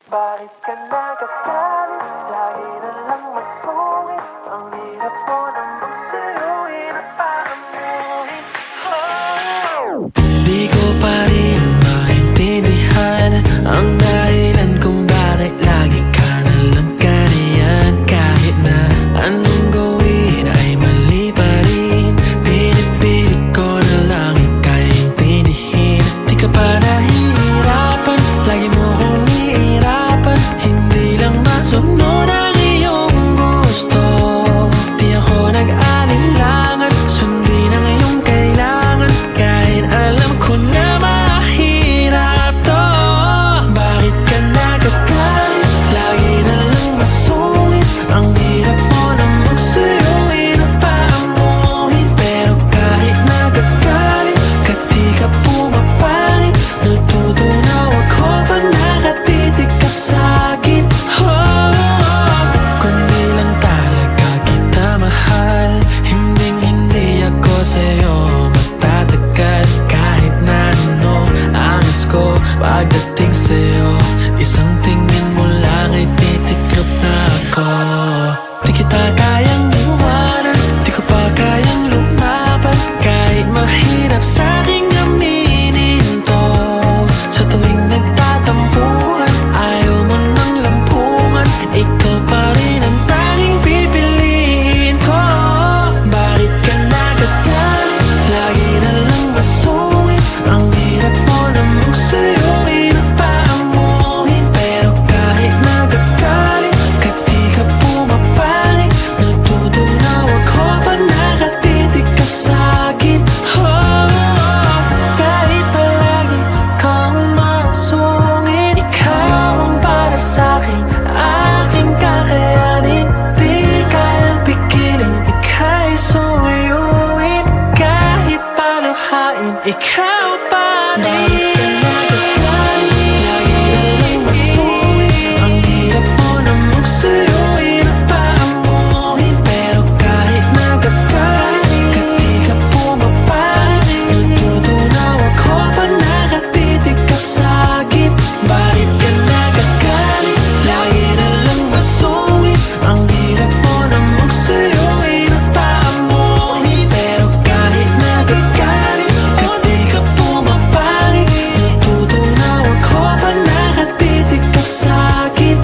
Bakit ka nagagalit? Lagi na lang masungit. Ang hirap mo namang suyuin at paamuhin. Di ko pa rin maintindihan ang dahilan kung bakit lagi ka nalang ganyan. Kahit na anong gawin ay mali pa rin, pinipilit ko na lang ika'y intindihin. Di ka pa nahihirapan, lagi mo kong ihirapan. Hindi lang masunod ang iyong gusto. Di ako nag-alinlangan, sundin ang iyong kailangan. Kahit alam ko na mahirap to. Bakit ka nagagalit? Lagi na lang masungit. Ang hirap mo namang suyuin at paamuhin. Pero kahit nagagalit ka, di ka pumapangit. Natutunaw ako pag nakatitig ka sa'kin. Kundi lang talaga kita mahal. Hinding-hindi ako sa'yo magtatagal. Kahit na ano ang ko pagdating sa'yo, isang tingin mo lang ay titiklop na ako. Di kita kayang iwanan, di ko pa kayang lumaban. Kahit mahirap sa'king aminin to. Sa tuwing nagtatampuhan, ayaw mo ng lampungan. Ikaw pa rin ang tanging pipiliin ko. Bakit ka nagagalit? Lagi na lang masungit. Ang hirap mo namang suyuin at paamuhin. Pero kahit nagagalit ka, di ka pumapangit. Natutunaw ako pag nakatitig ka sa'kin. Kahit palagi kang masungit, ikaw ang para sa'kin, aking kakayanin. Di kayang pigilin, ika'y suyuin. Kahit paluhain, ikaw pa rin. Lagi na lang masungit. Ang hirap mo namang suyuin at paamuhin. Pero kahit nagagalit ka, di ka pumapangit. Natutunaw ako pag nakatitig ka sa'kin. Bakit ka nagagalit? Lagi na lang masungit. Ang hirap mo namang suyuin at paamuhin. Pero kahit nagagalit ka, di ka pumapangit. Natutunaw ako pag nakatitig ka sa'kin.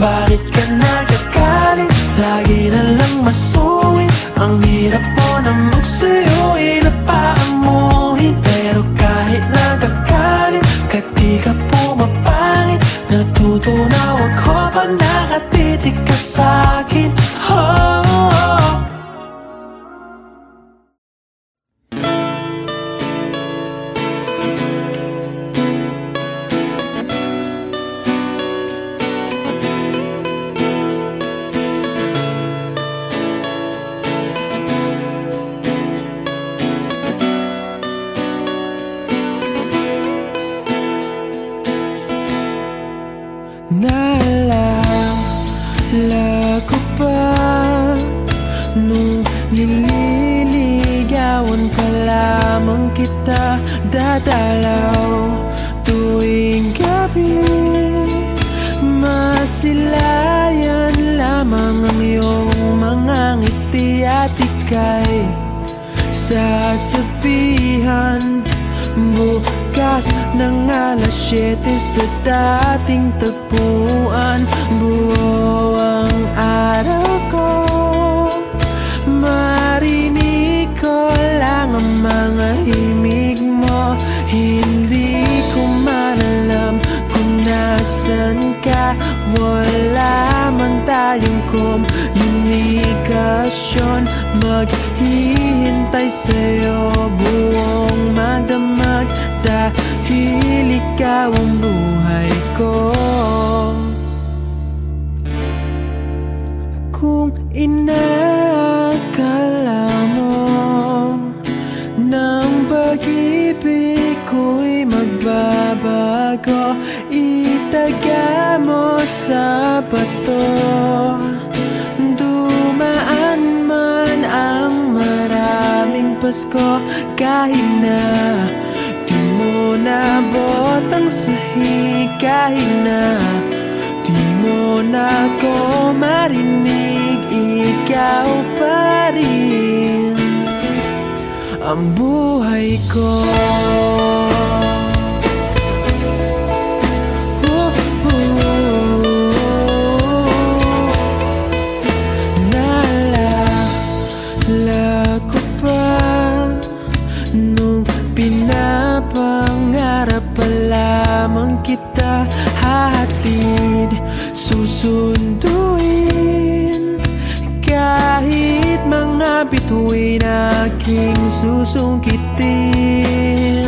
Bakit ka nagagalit? Lagi na lang masungit. Ang hirap mo namang suyuin at paamuhin. Pero kahit nagagalit ka, di ka pumapangit. Natutunaw ako pag nakatitig ka sa'kin. Naalala ko pa nung nililigawan pa lamang kita, dadalaw tuwing gabi. Masilayan lamang ang iyong mga ngiti at ika'y sasabihan bukas ng alas 7 sa dating tagpuan. Buo ang araw ko, marinig ko lang ang mga himig mo. Hindi ko man alam kung nasan ka. Wala man tayong komunikasyon. Maghihintay sa'yo buong magdamag, dahil ikaw ang buhay ko. Kung inakala mo ng pag-ibig ko'y magbabago, itaga mo sa bato. Dumaan man ang maraming Pasko, kahit na di mo mo nabot ang sahig kahit na di mo na ko marinig, ikaw pa rin ang buhay ko. Naalala ko pa nung pinapangarap pa lamang kita hahatid, susunduin kahit mga bituin aking susungkitin.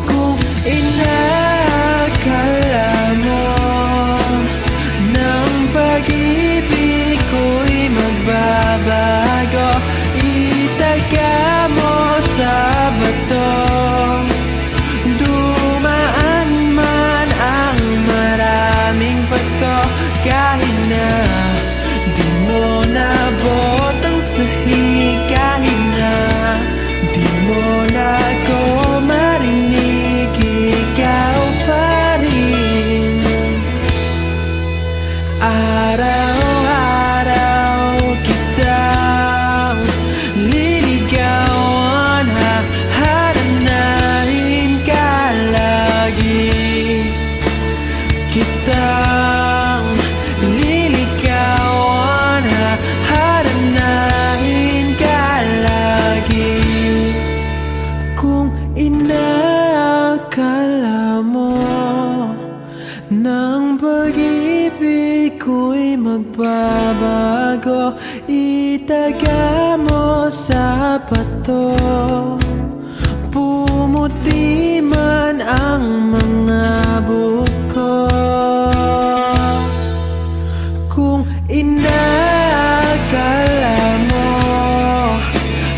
Kung inakala mo ng pag-ibig ko'y magbabago, itaga mo sa bato. Dumaan man ang maraming Pasko, kahit na di mo nabot ang sahig, kahit na di mo na ko marinig, ikaw pa rin. Araw-araw kitang liligawan, hahanapin ka lagi. Kitang liligawan, hahanapin ka lagi. Kung inaakala mo ng pag-ibig ko'y magbabago, itaga mo sa bato. Pumuti man ang mga buko. Kung inaakala mo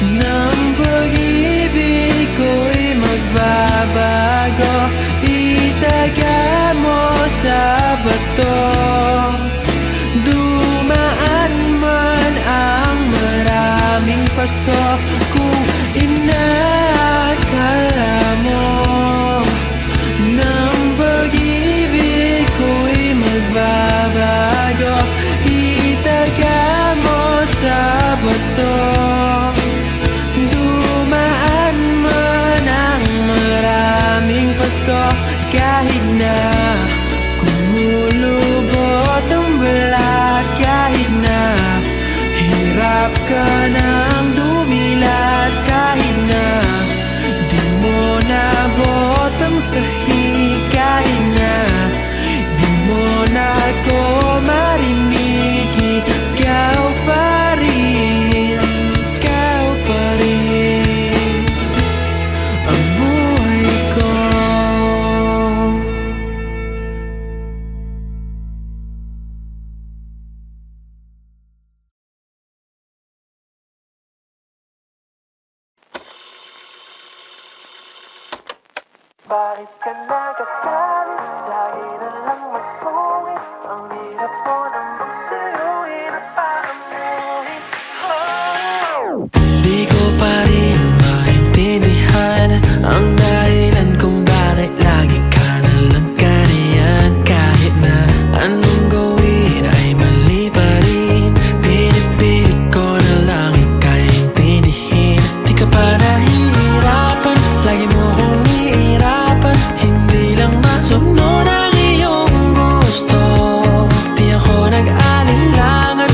ng pag-ibig ko'y magbabago, itaga mo sa bato. Dumaan man ang maraming Pasko. Kung inaakala mo ng pag-ibig ko'y magbabago, itaga mo sa bato. Dumaan man ang maraming Pasko, kahit na kumulubot ang balat, kahit na hirap ka ng dumilat, kahit na di mo nabot ang sahig, kahit na di mo na ko marinig, ikaw pa rin, ikaw pa rin ang buhay ko. Bakit ka nagagalit? Lagi na lang masungit. Ang hirap mo namang suyuin at pakamuhin. Di ko pa rin maintindihan ang dahilan kung bakit lagi ka nalang kaniyan. Kahit na anong gawin ay mali pa rin, pinipilit ko na lang ika'y intindihin. Di ka pa nahihirapan, lagi mo kong iirapan, hindi lang masunod ang iyong gusto. Di ako nag-alinlangan,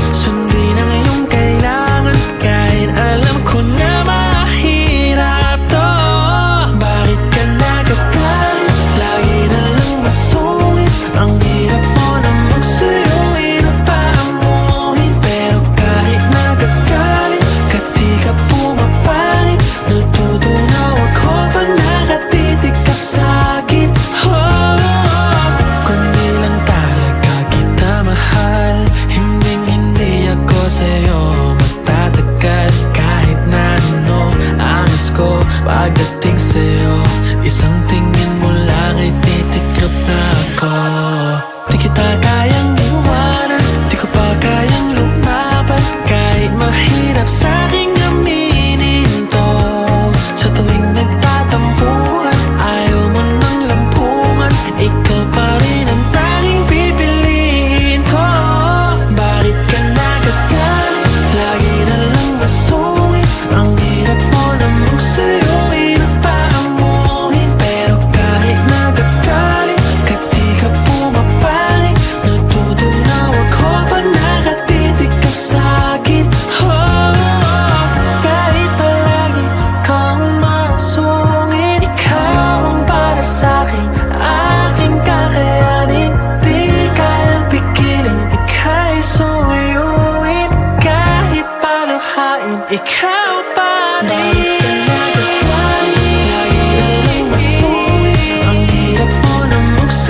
Bakit ka nagagalit? Lagi na lang masungit. Ang hirap mo na magsuyuin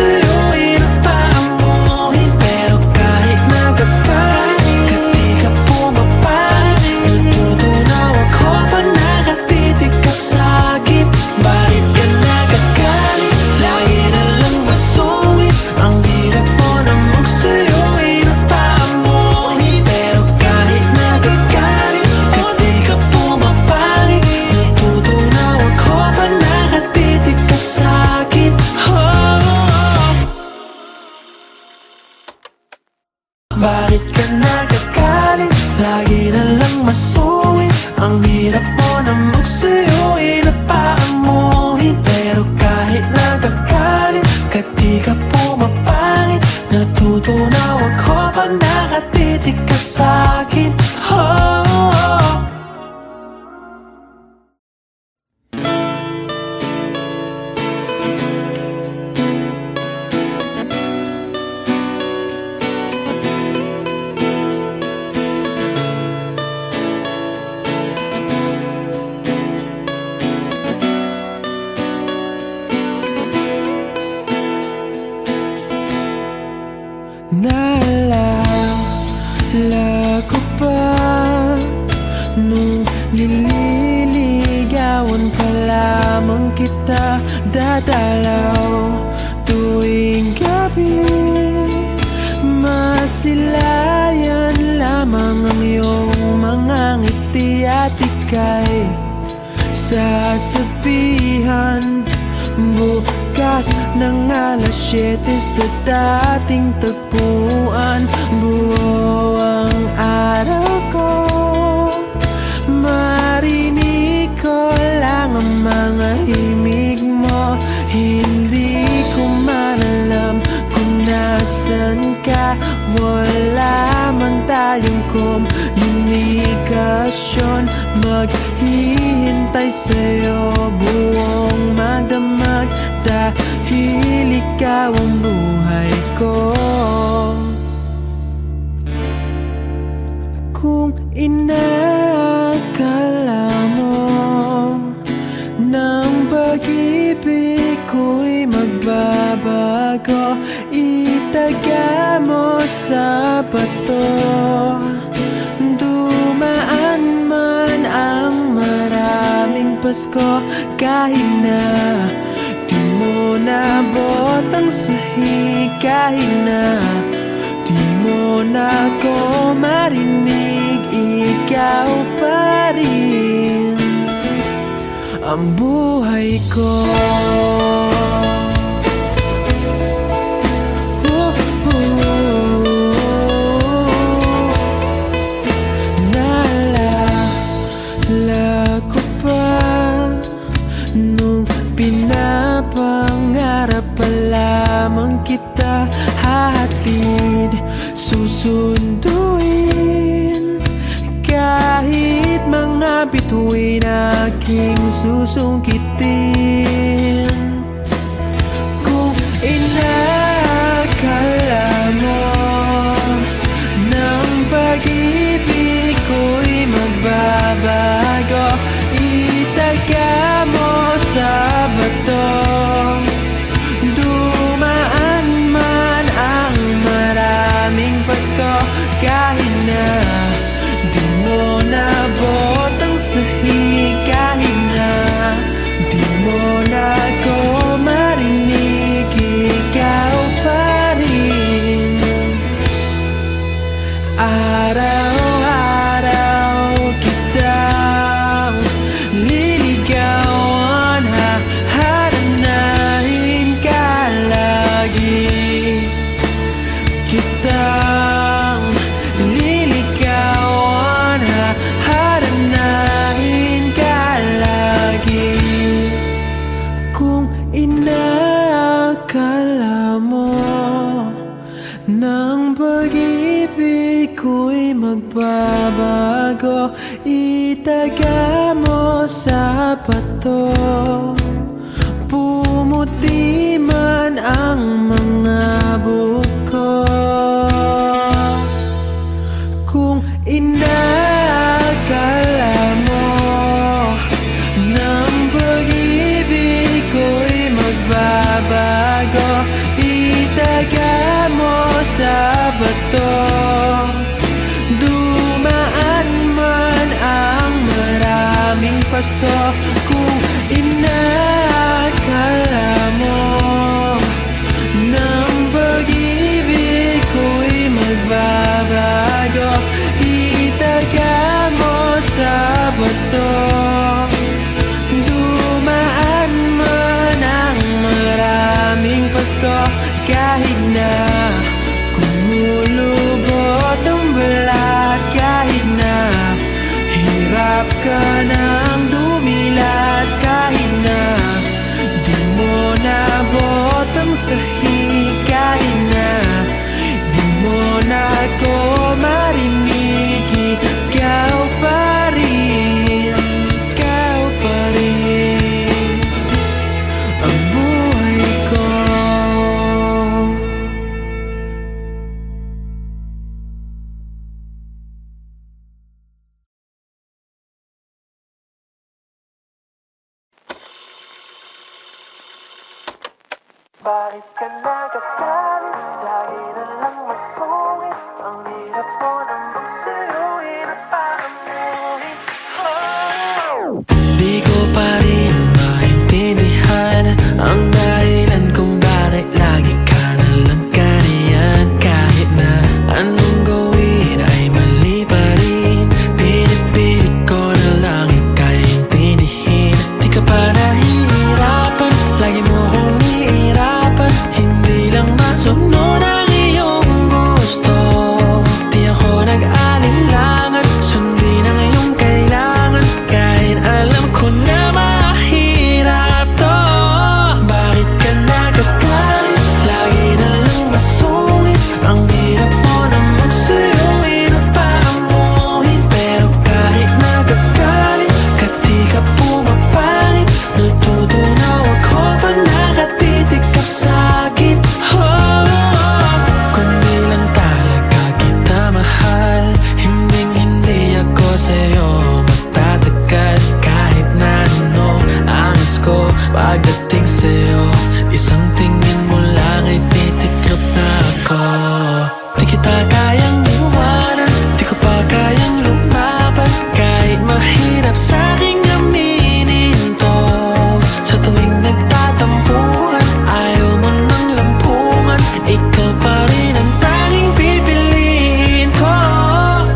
at paamuhin. Pero kahit nagagalit, ka di ka pumapayag. Natutunaw ako pag nakatitig ka sa'kin. Bakit ka nagagalit? Lagi na lang masungit. Ang hirap mo na magsuyuin at paamuhin. Pero kahit nagagalit, ka di ka pumapangit. Natutunaw ako pag nakatitig ka sa'kin. Bakit ka nagagalit? Lagi na lang masungit. Ang hirap mo na magsuyuin at paamuhin. Pero kahit nagagalit, ka di ka pumapangit. Natutunaw ako pag nakatitig ka sa'kin. Naalala ko pa nung nililigawan pa lamang kita. Dadalaw tuwing gabi, masilayan lamang ang iyong mga ngiti. At ika'y sasabihan bukas ng alas 7 sa dating tagpuan. Buo ang araw ko, marinig ko lang ang mga himig mo. Hindi ko man alam kung nasan ka. Wala man tayong komunikasyon. Maghihintay sa'yo buong magdamag, dahil ikaw ang buhay ko. Kung inakala mo ng pag-ibig ko'y magbabago, itaga mo sa bato. Dumaan man ang maraming Pasko, kahit na di mo nabot ang sahig, kahit na di mo na ako marinig, ikaw pa rin ang buhay ko. Naalala ko pa nung pinapangarap pa lamang kita. Hahatid, susunduin, kahit mga bituin aking susungkitin. Kung inakala mo ng pag-ibig ko'y magbabago, itaga mo sa bato. Dumaan man ang maraming Pasko, kahit na di mo nabot ang sahig, kahit na di mo na ako marinig, ikaw pa rin. Araw-araw kitang liligawan, haharanahin ka lagi. Kitang liligawan, haharanahin ka lagi. Kung inakala mo ng pag-ibig ko'y magbabago, itaga mo sa bato. Pumuti man ang mga buko, kung inakala mo Pasko. Kung inaakala mo ng pag-ibig ko'y magbabago, itaga mo sa bato. Dumaan man ang maraming Pasko, kahit na kumulubot ang balat, kahit na hirap ka ng dumilat, kahit na di mo nabot ang sahig, kahit na di mo na ako marinig, ikaw pa rin, ikaw pa rin ang buhay ko. Bakit ka nagagalit? Lagi na lang masungit. Ang hirap mo namang suyuin at paamuhin. Di ko pa rin maintindihan ang dahilan kung bakit lagi ka na lang kaniyan. Kahit na anong gawin ay mali pa rin, pinipilit ko na lang ika'y intindihin. Di ka pa nahihirapan, lagi mo kong iirapan, hindi lang masunod ang iyong gusto. Di ako nag-alinlangan, sundin ang iyong kailangan, kahit alam ko na mahirap to. Bakit ka nagagalit? Lagi na lang masungit. Ang hirap mo namang suyuin at paamuhin, pero kahit nagagalit ka, di ka pumapangit. Natutunaw ako pag nakatitig ka sa'kin. Kundi lang talaga kita mahal, hindi ako sa'yo magtatagal. Kahit na ano ang ko pagdating sa'yo, isang tingin mo lang ay titiklop na ako. Di kita kayang iwanan, di ko pa kayang lumaban, kahit mahirap sa'king aminin to. Sa tuwing nagtatampuhan, ayaw mo ng lampungan, ikaw pa rin ang tanging pipiliin ko.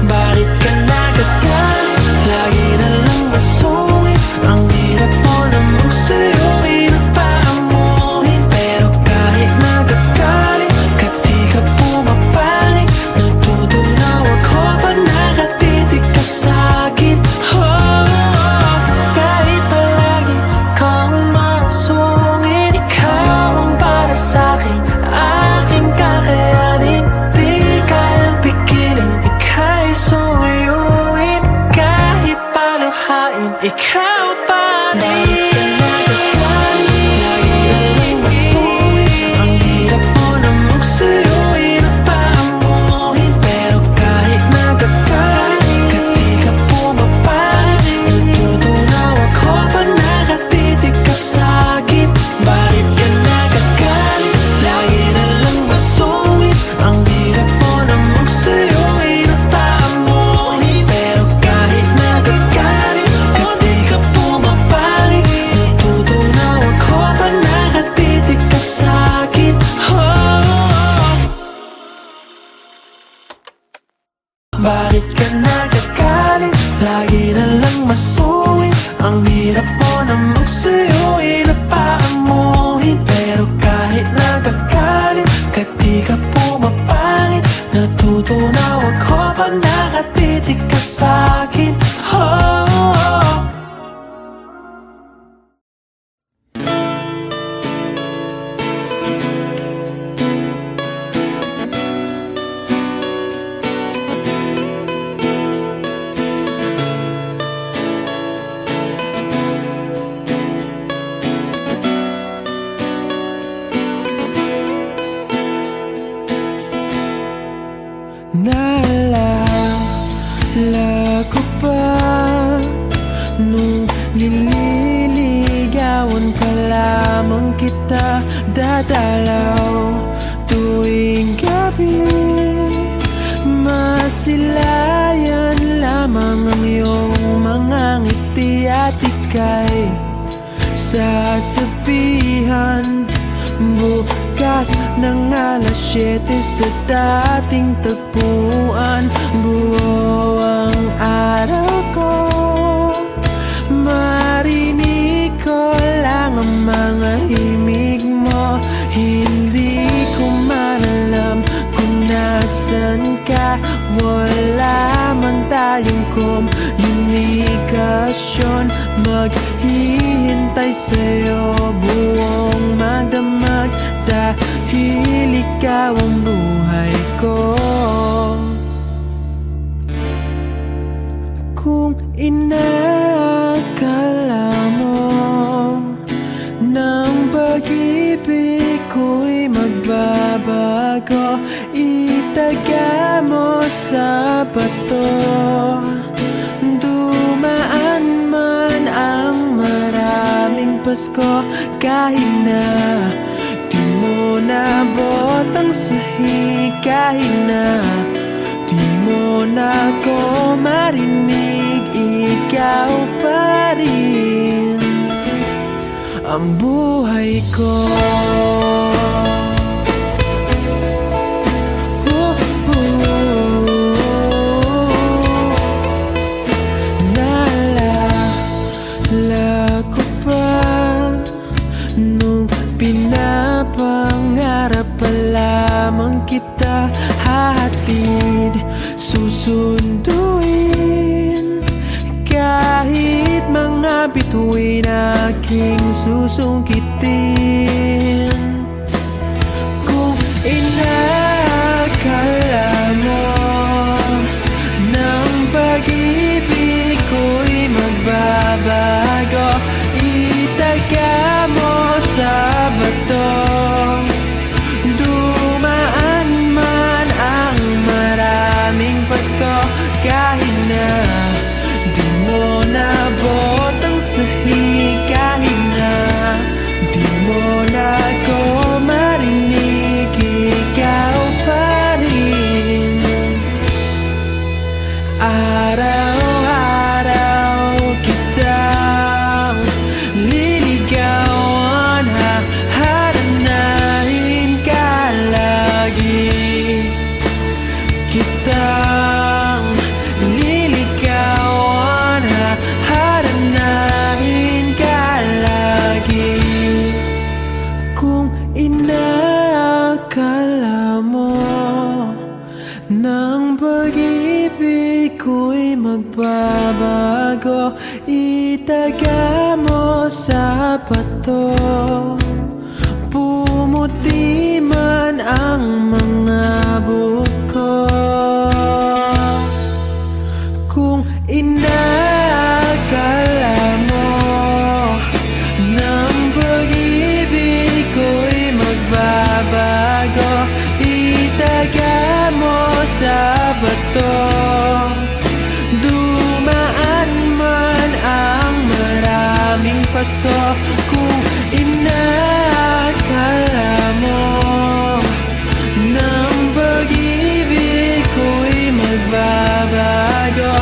Bakit ka nagagalit? Lagi na lang masungit. Ang hirap mo namang suyuin at paamuhin, pero kahit nagagalit ka, di ka pumapangit. Natutunaw ako pag nakatitig ka sa'kin. Kahit palagi kang masungit, ikaw ang para sa'kin, aking kakayanin. Di kayang pigilin, ika'y suyuin, kahit paluhain, ikaw pa rin. Lagi na lang masungit. Ang hirap mo namang suyuin at paamuhin, pero kahit nagagalit ka, di ka pumapangit. Natutunaw ako pag nakatitig ka sa'kin. Bakit ka nagagalit? Lagi na lang masungit. Ang hirap mo namang suyuin at paamuhin, pero kahit nagagalit ka, di ka pumapangit. Natutunaw ako pag nakatitig ka sa'kin. Bakit ka nagagalit? Lagi na lang masungit. Ang hirap mo namang suyuin at paamuhin, pero kahit nagagalit ka, di ka pumapangit. Natutunaw ako pag nakatitig ka sa'kin. Naalala ko pa nung nililigawan pa lamang kita, dadalaw tuwing gabi. Masilayan lamang ang iyong mga ngiti at at ika'y sasabihan bukas ng alas 7 sa dating tagpuan. Buo ang araw ko, marinig ko lang ang mga himig mo. Hindi ko man alam kung nasan ka, wala man tayong komunikasyon. Maghihintay sa'yo buong magdamag, dahil ikaw ang buhay ko. Kung inakala mo ng pag-ibig ko'y magbabago, itaga mo sa bato. Dumaan man ang maraming Pasko, kahit na di mo nabot ang sahig, kahit na di mo na ko marinig, ikaw pa rin ang buhay ko. Naalala ko pa nung pinapangarap pa lamang kita, hatid, susunduin, kahit mga bituin aking susungkitin. Kung inakala mo ng pag-ibig ko'y magbabago, itaga mo sa bato. Dumaan man ang maraming Pasko, kahit na di mo nabot ang sahig, kahit na di mo na ko marinig, ikaw pa rin. Araw-araw kitang liligawan, haharanahin ka lagi. Kitang liligawan, haharanahin ka lagi. Kung inakala mo ng pag-ibig ko'y magbabago, itaga mo sa bato. Pumuti man ang mga buko. Kung inakala mo ng pag-ibig ko'y magbabago, itaga mo sa bato. Dumaan man ang maraming Pasko, kung inakala mo ng pag-ibig ko'y magbabago,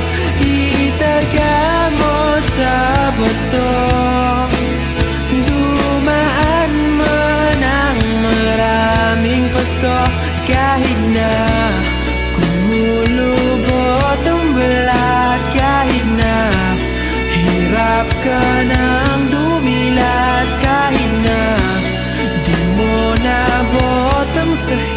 itaga mo sa bato. Dumaan man ang maraming Pasko, kahit na kumulubot ang balat, kahit na hirap ka ng dumilat, kahit na di mo nabot ang sahig,